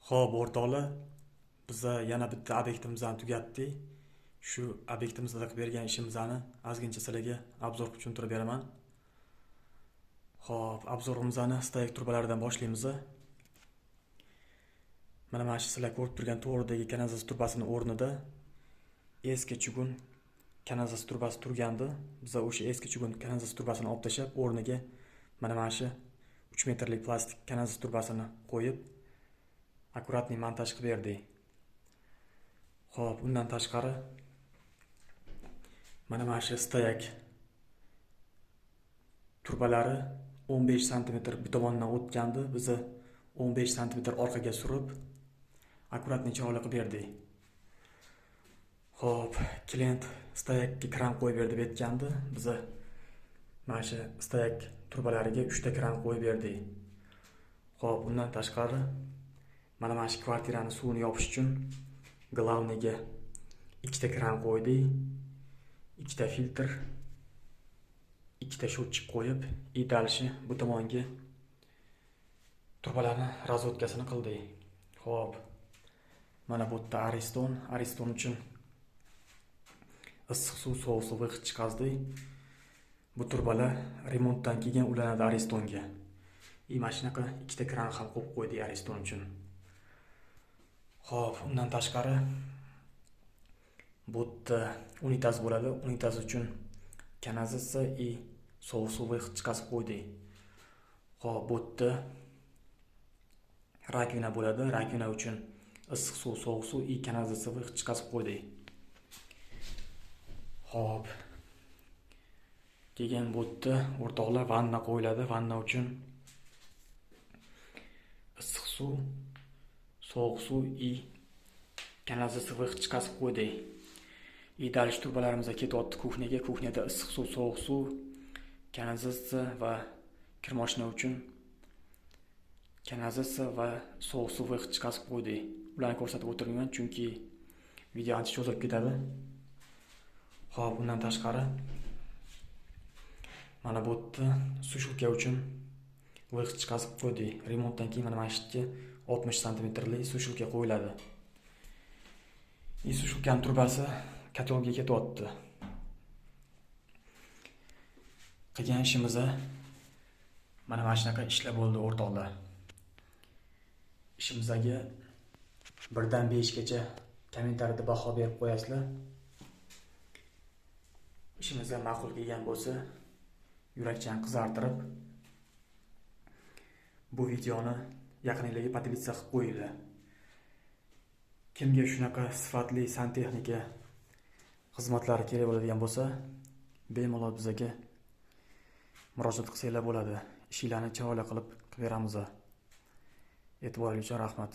Xo'p, o'rtoqlar, biz yana bitta obyektimizni tugatdik. Shu obyektimizda qilib bergan ishimizni ozgincha sizlarga obzor qilib tushuntirib beraman. Xo'p, obzorimizni stack turbalaridan boshlaymiz. Mana shu sizlar ko'rib turgan to'g'ridagi kanalizatsiya turbasining o'rnida eski chugun kanalizatsiya turbasi turgandi. Biz o'sha eski chugun kanalizatsiya turbasini olib tashlab, o'rniga mana shu 3 metrlik plastik kanalizatsiya turbasini qo'yib akkuratniy montaj qilib berdik. Xo'p, undan tashqari mana shu stack turbalari 15 sm bir tomondan o'tgandi. Biz 15 sm orqaga surib akkuratniy chiroyli qilib berdik. Xo'p, klient stackga kran qo'yib berdi deb aytgandi. Biz mana shu stack turbalariga 3 ta kran qo'yib berdik. Xo'p, undan tashqari mana shu kvartirani suvini yopish uchun glavniga 2 ta kran qo'ydik. 2 ta filtr, 2 ta shotchik qo'yib, idalshi bu tomonga turbalarni razvodkasini qildik. Xo'p, mana bu yerda Ariston uchun issiq suv, sovuq suv chiqazdik. Bu turbalar remontdan keyin ulanadi Aristonga. Mana shunaqa 2 ta kran ham qo'yib qo'ydik Ariston uchun. Xo'p, undan tashqari bu yerda unitaz bo'ladi. Unitaz uchun kanalizatsiya va sovuq suv chiqazib qo'ydik. Xo'p, bu yerda rakvina bo'ladi. Rakvina uchun issiq suv, sovuq suv va kanalizatsiya chiqazib qo'ydik. Xo'p. Keyin bu yerda o'rtoqlar vanna qo'yiladi. Vanna uchun issiq suv, sovuq suv va kanalizatsiya chiqazib qo'ydik. Idalish turbalarimiz ketyapti kuxnyaga. Kuxnyada issiq suv, sovuq suv, kanalizatsiya va kirmoshina uchun kanalizatsiya va sovuq suv chiqazib qo'ydik. Ularni ko'rsatib o'tirmayman, chunki video ancha cho'zilib ketadi. Xo'p, undan tashqari mana bu yerda sushilka uchun chiqazib qo'ydik. Remontdan keyin mana shu yerga 60 sm lik sushilka qo'yiladi. Sushilkaning turbasi kotelga ketyapti. Qilgan ishimiz mana shunaqa ishlar bo'ldi o'rtoqlar. Ishimizga 1 dan 5 gacha kommentariyada baho berib qo'yasizlar. Ishimizga ma'qul kelgan bo'lsa, yurakchan qizartirib bu videoni yaqinlarga podpisa qilib qo'yinglar. Kimga shunaqa sifatli santexnika xizmatlari kerak bo'ladigan bo'lsa, bemalol bizga murojaat qilsanglar bo'ladi. Ishlarni chiroyli qilib beramiz. E'tiboringiz uchun rahmat.